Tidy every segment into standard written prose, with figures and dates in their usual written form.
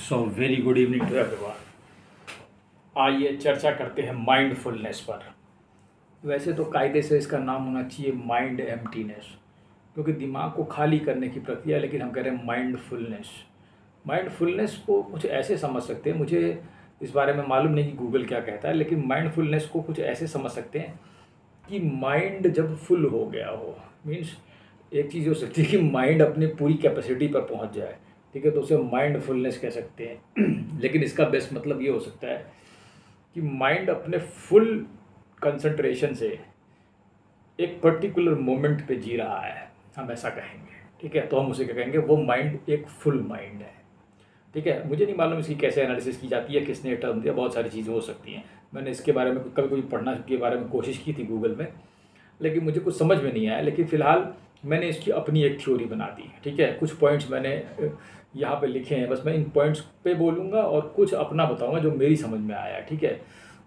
So very good evening to everyone. आइए चर्चा करते हैं माइंडफुलनेस पर। वैसे तो कायदे से इसका नाम होना चाहिए माइंड एम्प्टीनेस, क्योंकि दिमाग को खाली करने की प्रक्रिया है, लेकिन हम कह रहे हैं माइंडफुलनेस। माइंडफुलनेस को कुछ ऐसे समझ सकते हैं, मुझे इस बारे में मालूम नहीं कि गूगल क्या कहता है, लेकिन माइंडफुलनेस को कुछ ऐसे समझ सकते हैं कि माइंड जब फुल हो गया हो, मीन्स एक चीज़ हो सकती है कि माइंड अपनी पूरी कैपेसिटी पर पहुंच जाए, ठीक है, तो उसे माइंडफुलनेस कह सकते हैं। लेकिन इसका बेस्ट मतलब ये हो सकता है कि माइंड अपने फुल कंसंट्रेशन से एक पर्टिकुलर मोमेंट पे जी रहा है, हम ऐसा कहेंगे, ठीक है। तो हम उसे क्या कहेंगे, वो माइंड एक फुल माइंड है, ठीक है। मुझे नहीं मालूम इसकी कैसे एनालिसिस की जाती है, किसने टर्म दिया, बहुत सारी चीज़ें हो सकती हैं। मैंने इसके बारे में कभी कभी पढ़ना के बारे में कोशिश की थी गूगल में, लेकिन मुझे कुछ समझ में नहीं आया। लेकिन फ़िलहाल मैंने इसकी अपनी एक थ्योरी बना दी, ठीक है। कुछ पॉइंट्स मैंने यहाँ पे लिखे हैं, बस मैं इन पॉइंट्स पे बोलूँगा और कुछ अपना बताऊँगा जो मेरी समझ में आया, ठीक है।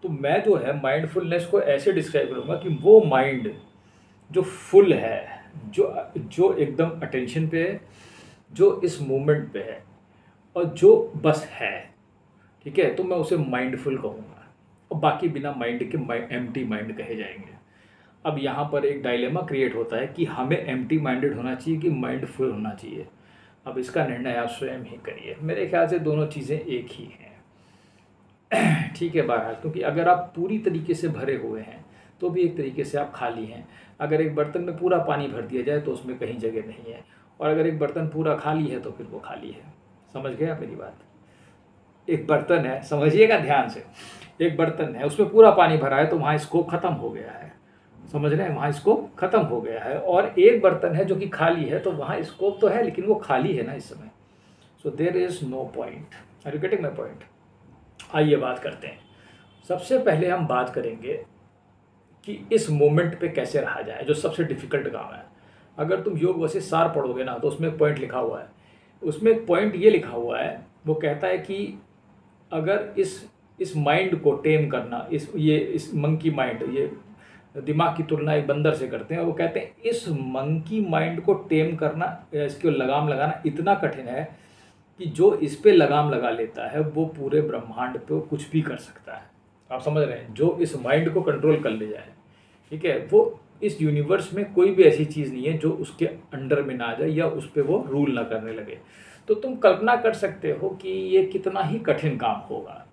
तो मैं जो है माइंडफुलनेस को ऐसे डिस्क्राइब करूँगा कि वो माइंड जो फुल है, जो जो एकदम अटेंशन पे है, जो इस मोमेंट पे है और जो बस है, ठीक है, तो मैं उसे माइंडफुल कहूँगा। और बाकी बिना माइंड के एम्प्टी माइंड कहे जाएंगे। अब यहाँ पर एक डायलेमा क्रिएट होता है कि हमें एम्प्टी माइंडेड होना चाहिए कि माइंडफुल होना चाहिए। अब इसका निर्णय आप स्वयं ही करिए। मेरे ख्याल से दोनों चीज़ें एक ही हैं, ठीक है। बहरहाल, क्योंकि अगर आप पूरी तरीके से भरे हुए हैं तो भी एक तरीके से आप खाली हैं। अगर एक बर्तन में पूरा पानी भर दिया जाए तो उसमें कहीं जगह नहीं है, और अगर एक बर्तन पूरा खाली है तो फिर वो खाली है। समझ गए आप मेरी बात? एक बर्तन है, समझिएगा ध्यान से, एक बर्तन है, उसमें पूरा पानी भरा है तो वहाँ स्कोप खत्म हो गया है, समझ रहे हैं, वहाँ स्कोप खत्म हो गया है। और एक बर्तन है जो कि खाली है, तो वहाँ स्कोप तो है लेकिन वो खाली है ना इस समय। So there is no point. Are you getting my point? आइए बात करते हैं। सबसे पहले हम बात करेंगे कि इस मोमेंट पे कैसे रहा जाए, जो सबसे डिफ़िकल्ट काम है। अगर तुम योग वैसे सार पढ़ोगे ना, तो उसमें एक पॉइंट लिखा हुआ है, उसमें एक पॉइंट ये लिखा हुआ है, वो कहता है कि अगर इस माइंड को टेम करना, इस मंकी माइंड, ये दिमाग की तुलना एक बंदर से करते हैं, और वो कहते हैं इस मंकी माइंड को टेम करना या इसको लगाम लगाना इतना कठिन है कि जो इस पे लगाम लगा लेता है वो पूरे ब्रह्मांड पे कुछ भी कर सकता है। आप समझ रहे हैं? जो इस माइंड को कंट्रोल कर ले जाए, ठीक है, वो इस यूनिवर्स में कोई भी ऐसी चीज़ नहीं है जो उसके अंडर में ना आ जाए या उस पर वो रूल ना करने लगे। तो तुम कल्पना कर सकते हो कि ये कितना ही कठिन काम होगा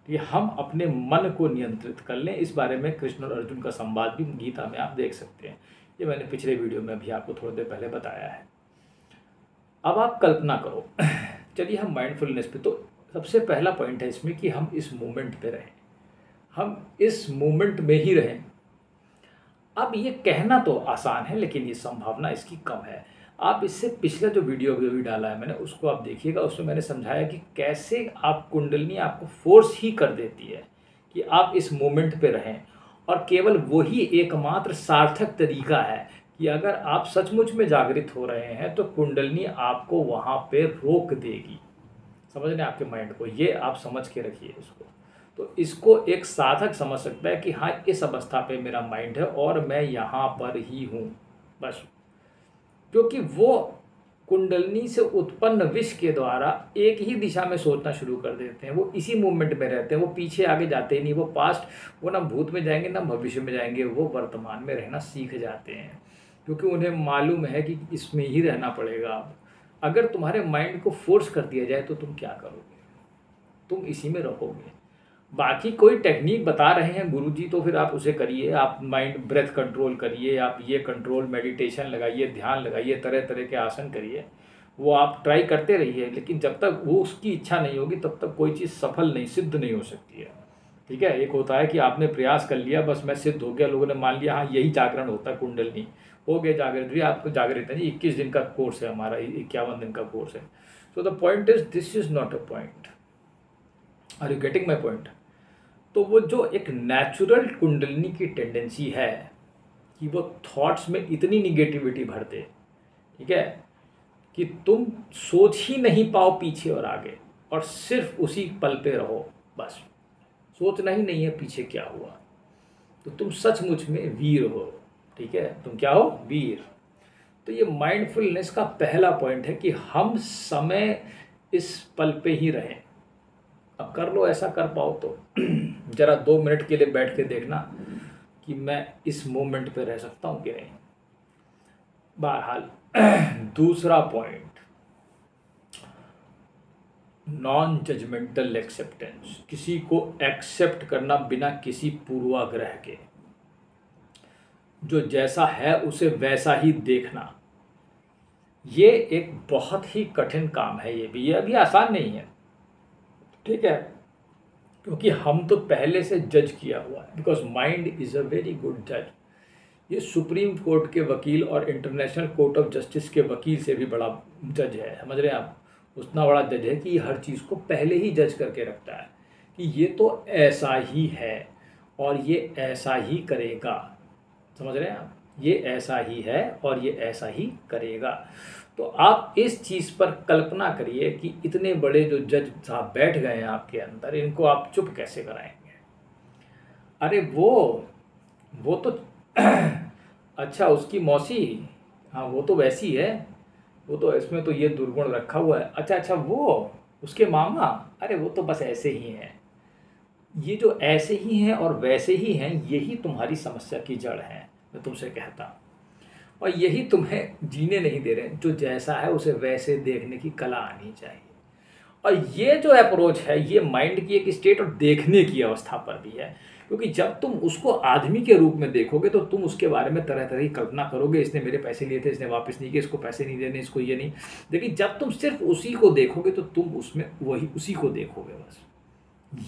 कि हम अपने मन को नियंत्रित कर लें। इस बारे में कृष्ण और अर्जुन का संवाद भी गीता में आप देख सकते हैं। ये मैंने पिछले वीडियो में भी आपको थोड़ी देर पहले बताया है। अब आप कल्पना करो। चलिए हम माइंडफुलनेस पे, तो सबसे पहला पॉइंट है इसमें कि हम इस मोमेंट पे रहें, हम इस मोमेंट में ही रहें। अब ये कहना तो आसान है, लेकिन ये संभावना इसकी कम है। आप इससे पिछला जो वीडियो भी डाला है मैंने, उसको आप देखिएगा। उसमें मैंने समझाया कि कैसे आप कुंडलिनी आपको फोर्स ही कर देती है कि आप इस मोमेंट पे रहें, और केवल वही एकमात्र सार्थक तरीका है कि अगर आप सचमुच में जागृत हो रहे हैं तो कुंडलिनी आपको वहाँ पे रोक देगी। समझ रहे हैं आपके माइंड को? ये आप समझ के रखिए इसको। तो इसको एक साधक समझ सकता है कि हाँ, इस अवस्था पे मेरा माइंड है और मैं यहाँ पर ही हूँ, बस। क्योंकि वो कुंडलिनी से उत्पन्न विष के द्वारा एक ही दिशा में सोचना शुरू कर देते हैं। वो इसी मूवमेंट में रहते हैं, वो पीछे आगे जाते ही नहीं, वो पास्ट, वो ना भूत में जाएंगे ना भविष्य में जाएंगे, वो वर्तमान में रहना सीख जाते हैं, क्योंकि उन्हें मालूम है कि इसमें ही रहना पड़ेगा। अब अगर तुम्हारे माइंड को फोर्स कर दिया जाए तो तुम क्या करोगे? तुम इसी में रहोगे। बाकी कोई टेक्निक बता रहे हैं गुरुजी तो फिर आप उसे करिए। आप माइंड ब्रेथ कंट्रोल करिए, आप ये कंट्रोल मेडिटेशन लगाइए, ध्यान लगाइए, तरह तरह के आसन करिए, वो आप ट्राई करते रहिए। लेकिन जब तक वो उसकी इच्छा नहीं होगी तब तक कोई चीज़ सफल नहीं, सिद्ध नहीं हो सकती है, ठीक है। एक होता है कि आपने प्रयास कर लिया, बस मैं सिद्ध हो गया, लोगों ने मान लिया, हाँ यही जागरण होता है, कुंडलिनी हो गए जागृत भी। आपको जागृत है जी, 21 दिन का कोर्स है हमारा, 51 दिन का कोर्स है। So the point is, this is not a point. Are you getting my point? तो वो जो एक नेचुरल कुंडलिनी की टेंडेंसी है कि वो थॉट्स में इतनी निगेटिविटी भर दे, ठीक है, कि तुम सोच ही नहीं पाओ पीछे और आगे, और सिर्फ उसी पल पे रहो, बस। सोचना ही नहीं है पीछे क्या हुआ, तो तुम सचमुच में वीर हो, ठीक है। तुम क्या हो? वीर। तो ये माइंडफुलनेस का पहला पॉइंट है कि हम समय इस पल पे ही रहें, अब कर लो, ऐसा कर पाओ तो ज़रा 2 मिनट के लिए बैठ के देखना कि मैं इस मोमेंट पे रह सकता हूँ कि नहीं। बहरहाल दूसरा पॉइंट, नॉन जजमेंटल एक्सेप्टेंस, किसी को एक्सेप्ट करना बिना किसी पूर्वाग्रह के, जो जैसा है उसे वैसा ही देखना। ये एक बहुत ही कठिन काम है, ये भी आसान नहीं है, ठीक है, क्योंकि हम तो पहले से जज किया हुआ है, because mind is a very good जज। ये सुप्रीम कोर्ट के वकील और इंटरनेशनल कोर्ट ऑफ जस्टिस के वकील से भी बड़ा जज है, समझ रहे हैं आप। उतना बड़ा जज है कि ये हर चीज़ को पहले ही जज करके रखता है कि ये तो ऐसा ही है और ये ऐसा ही करेगा, समझ रहे हैं आप, ये ऐसा ही है और ये ऐसा ही करेगा। तो आप इस चीज़ पर कल्पना करिए कि इतने बड़े जो जज साहब बैठ गए हैं आपके अंदर, इनको आप चुप कैसे कराएंगे। अरे वो तो अच्छा, उसकी मौसी, हाँ वो तो वैसी है, वो तो इसमें तो ये दुर्गुण रखा हुआ है। अच्छा वो उसके मामा, अरे वो तो बस ऐसे ही हैं। ये जो ऐसे ही हैं और वैसे ही हैं, यही तुम्हारी समस्या की जड़ है, मैं तुमसे कहता हूँ, और यही तुम्हें जीने नहीं दे रहे। जो जैसा है उसे वैसे देखने की कला आनी चाहिए। और ये जो अप्रोच है, ये माइंड की एक स्टेट और देखने की अवस्था पर भी है, क्योंकि जब तुम उसको आदमी के रूप में देखोगे तो तुम उसके बारे में तरह तरह की कल्पना करोगे, इसने मेरे पैसे लिए थे, इसने वापस नहीं किए, इसको पैसे नहीं देने, इसको ये नहीं। लेकिन जब तुम सिर्फ उसी को देखोगे तो तुम उसमें वही उसी को देखोगे, बस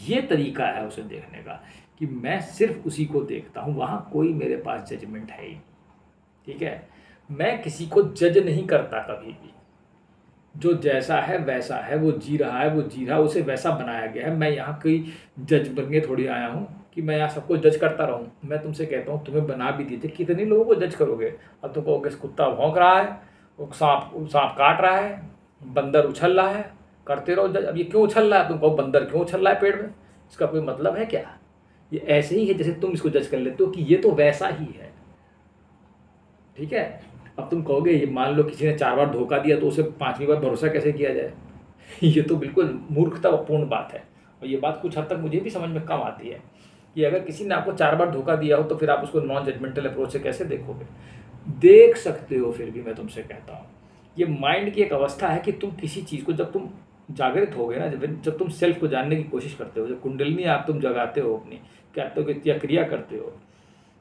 ये तरीका है उसे देखने का कि मैं सिर्फ उसी को देखता हूँ, वहाँ कोई मेरे पास जजमेंट है ही, ठीक है। मैं किसी को जज नहीं करता कभी भी, जो जैसा है वैसा है, वो जी रहा है वो जी रहा है, उसे वैसा बनाया गया है। मैं यहाँ कोई जज बनने थोड़ी आया हूँ कि मैं यहाँ सबको जज करता रहूँ। मैं तुमसे कहता हूँ, तुम्हें बना भी दिए थे, कितने लोगों को जज करोगे। अब तुम कहोगे कुत्ता भौंक रहा है, वो सांप काट रहा है, बंदर उछल रहा है, करते रहो जज। अब ये क्यों उछल रहा है, तुम कहो बंदर क्यों उछल रहा है पेड़ में, इसका कोई मतलब है क्या। ये ऐसे ही है जैसे तुम इसको जज कर लेते हो कि ये तो वैसा ही है, ठीक है। अब तुम कहोगे, ये मान लो किसी ने 4 बार धोखा दिया तो उसे 5वीं बार भरोसा कैसे किया जाए। ये तो बिल्कुल मूर्खतापूर्ण बात है, और ये बात कुछ हद तक मुझे भी समझ में कम आती है कि अगर किसी ने आपको 4 बार धोखा दिया हो तो फिर आप उसको नॉन जजमेंटल अप्रोच से कैसे देखोगे। देख सकते हो, फिर भी मैं तुमसे कहता हूँ, ये माइंड की एक अवस्था है कि तुम किसी चीज़ को, जब तुम जागृत हो गए ना, जब तुम सेल्फ को जानने की कोशिश करते हो, जब कुंडलिनी आप तुम जगाते हो अपनी, कहते हो या क्रिया करते हो,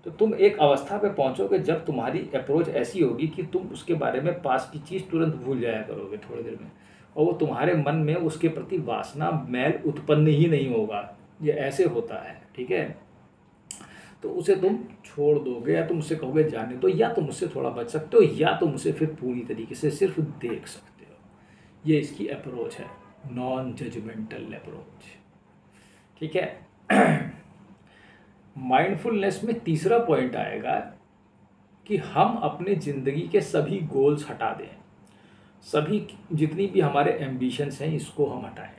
तो तुम एक अवस्था पे पहुंचोगे जब तुम्हारी अप्रोच ऐसी होगी कि तुम उसके बारे में पास की चीज़ तुरंत भूल जाया करोगे थोड़ी देर में, और वो तुम्हारे मन में उसके प्रति वासना मैल उत्पन्न ही नहीं होगा। ये ऐसे होता है, ठीक है। तो उसे तुम छोड़ दोगे, या तुम उससे कहोगे जाने दो, या तुम उससे थोड़ा बच सकते हो, या तुम उसे फिर पूरी तरीके से सिर्फ देख सकते हो। ये इसकी अप्रोच है, नॉन जजमेंटल अप्रोच, ठीक है। माइंडफुलनेस में तीसरा पॉइंट आएगा कि हम अपने ज़िंदगी के सभी गोल्स हटा दें, सभी जितनी भी हमारे एम्बिशंस हैं इसको हम हटाएं,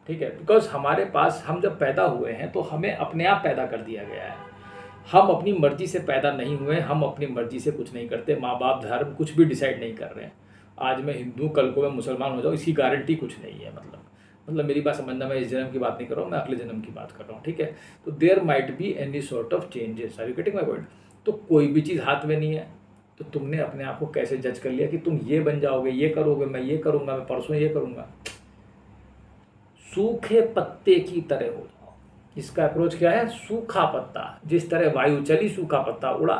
ठीक है। बिकॉज हमारे पास, हम जब पैदा हुए हैं तो हमें अपने आप पैदा कर दिया गया है। हम अपनी मर्जी से पैदा नहीं हुए, हम अपनी मर्जी से कुछ नहीं करते। माँ बाप, धर्म कुछ भी डिसाइड नहीं कर रहे हैं। आज मैं हिंदू, कल को मैं मुसलमान हो जाऊँ, इसकी गारंटी कुछ नहीं है। मतलब मेरी बात समझना, मैं इस जन्म की बात नहीं कर रहा हूँ, मैं अगले जन्म की बात कर रहा हूँ, ठीक है। तो there might be any sort of changes, are you getting my point. तो कोई भी चीज़ हाथ में नहीं है, तो तुमने अपने आप को कैसे जज कर लिया कि तुम ये बन जाओगे, ये करोगे, मैं ये करूँगा, मैं परसों ये करूँगा। सूखे पत्ते की तरह हो जाओ। इसका अप्रोच क्या है, सूखा पत्ता, जिस तरह वायु चली सूखा पत्ता उड़ा।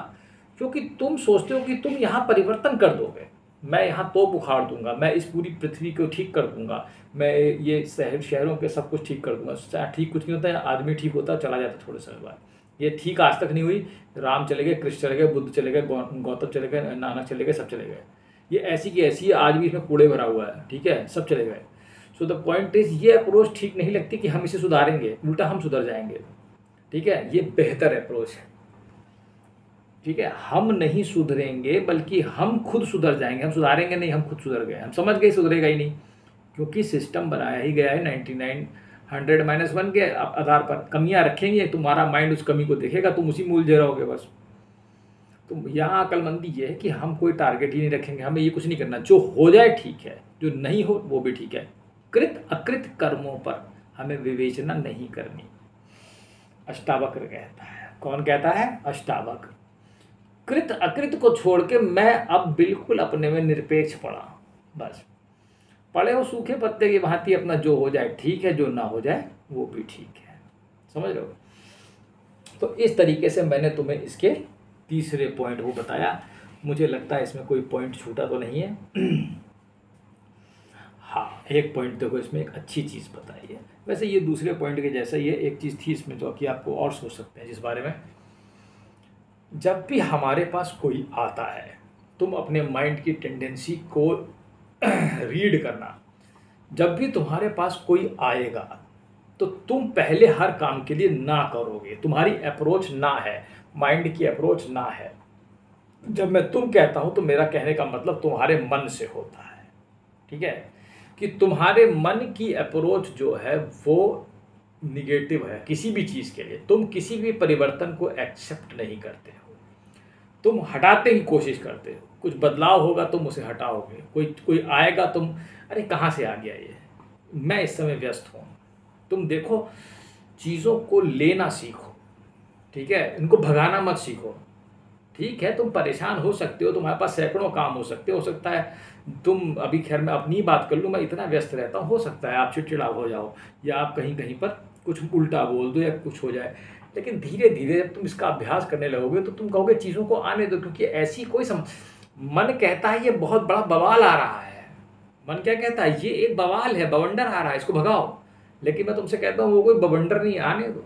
क्योंकि तुम सोचते हो कि तुम यहाँ परिवर्तन कर दोगे, मैं यहाँ तोप उखाड़ दूंगा, मैं इस पूरी पृथ्वी को ठीक कर दूंगा, मैं ये शहरों के सब कुछ ठीक कर दूंगा। ठीक कुछ नहीं होता है, आदमी ठीक होता है चला जाता थोड़े समय बाद। ये ठीक आज तक नहीं हुई। राम चले गए, कृष्ण चले गए, बुद्ध चले गए, गौतम चले गए, नानक चले गए, सब चले गए। ये ऐसी की ऐसी है, आज भी इसमें कूड़े भरा हुआ है, ठीक है, सब चले गए। सो द पॉइंट इज, ये अप्रोच ठीक नहीं लगती कि हम इसे सुधारेंगे, उल्टा हम सुधर जाएंगे, ठीक है। ये बेहतर अप्रोच है, ठीक है। हम नहीं सुधरेंगे बल्कि हम खुद सुधर जाएंगे। हम सुधारेंगे नहीं, हम खुद सुधर गए, हम समझ गए सुधरेगा ही नहीं, क्योंकि सिस्टम बनाया ही गया है 99 100 के आधार पर। कमियां रखेंगे, तुम्हारा माइंड उस कमी को देखेगा, तुम उसी में उलझे रहोगे बस। तो यहाँ अक्लमंदी ये है कि हम कोई टारगेट ही नहीं रखेंगे, हमें ये कुछ नहीं करना। जो हो जाए ठीक है, जो नहीं हो वो भी ठीक है। कृत अकृत कर्मों पर हमें विवेचना नहीं करनी। अष्टावक्र कहता है। कौन कहता है? अष्टावक्र। कृत अकृत को छोड़ के मैं अब बिल्कुल अपने में निरपेक्ष पड़ा। बस पड़े हो सूखे पत्ते की भांति, अपना जो हो जाए ठीक है, जो ना हो जाए वो भी ठीक है। समझ रहे हो? तो इस तरीके से मैंने तुम्हें इसके तीसरे पॉइंट को बताया। मुझे लगता है इसमें कोई पॉइंट छूटा तो नहीं है। हाँ, एक पॉइंट देखो, इसमें एक अच्छी चीज़ बताई है। वैसे ये दूसरे पॉइंट के जैसा ही है, एक चीज़ थी इसमें जो कि आपको और सोच सकते हैं जिस बारे में। जब भी हमारे पास कोई आता है, तुम अपने माइंड की टेंडेंसी को रीड करना। जब भी तुम्हारे पास कोई आएगा तो तुम पहले हर काम के लिए ना करोगे। तुम्हारी अप्रोच ना है, माइंड की अप्रोच ना है। जब मैं तुम कहता हूं तो मेरा कहने का मतलब तुम्हारे मन से होता है। ठीक है? कि तुम्हारे मन की अप्रोच जो है वो निगेटिव है किसी भी चीज़ के लिए। तुम किसी भी परिवर्तन को एक्सेप्ट नहीं करते हो, तुम हटाते की कोशिश करते हो। कुछ बदलाव होगा तुम उसे हटाओगे, कोई आएगा तुम, अरे कहाँ से आ गया ये, मैं इस समय व्यस्त हूँ। तुम देखो, चीज़ों को लेना सीखो। ठीक है? इनको भगाना मत सीखो। ठीक है, तुम परेशान हो सकते हो, तुम्हारे पास सैकड़ों काम हो सकता है। तुम अभी, खैर मैं अपनी बात कर लूँ, मैं इतना व्यस्त रहता हूँ, हो सकता है आप चिड़चिड़ा हो जाओ या आप कहीं कहीं पर कुछ उल्टा बोल दो या कुछ हो जाए। लेकिन धीरे धीरे जब तुम इसका अभ्यास करने लगोगे तो तुम कहोगे चीज़ों को आने दो, क्योंकि ऐसी कोई मन कहता है ये बहुत बड़ा बवाल आ रहा है। मन क्या कहता है? ये एक बवाल है, बवंडर आ रहा है, इसको भगाओ। लेकिन मैं तुमसे कहता हूँ वो कोई बवंडर नहीं, आने दो,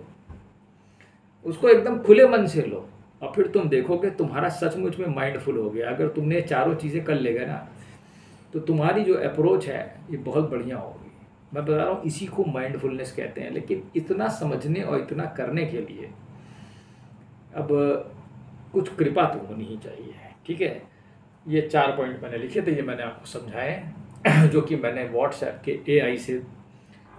उसको एकदम खुले मन से लो। और फिर तुम देखोगे तुम्हारा सचमुच में माइंडफुल हो गया। अगर तुमने चारों चीज़ें कर लेगा ना, तो तुम्हारी जो अप्रोच है ये बहुत बढ़िया होगी। मैं बता रहा हूँ, इसी को माइंडफुलनेस कहते हैं। लेकिन इतना समझने और इतना करने के लिए अब कुछ कृपा तो होनी ही चाहिए। ठीक है? ये 4 पॉइंट मैंने लिखे थे, ये मैंने आपको समझाए, जो कि मैंने व्हाट्सएप के AI से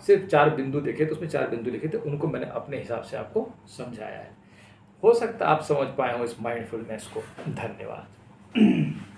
सिर्फ 4 बिंदु देखे तो उसमें 4 बिंदु लिखे थे, उनको मैंने अपने हिसाब से आपको समझाया है। हो सकता है आप समझ पाए हो इस माइंडफुलनेस को। धन्यवाद।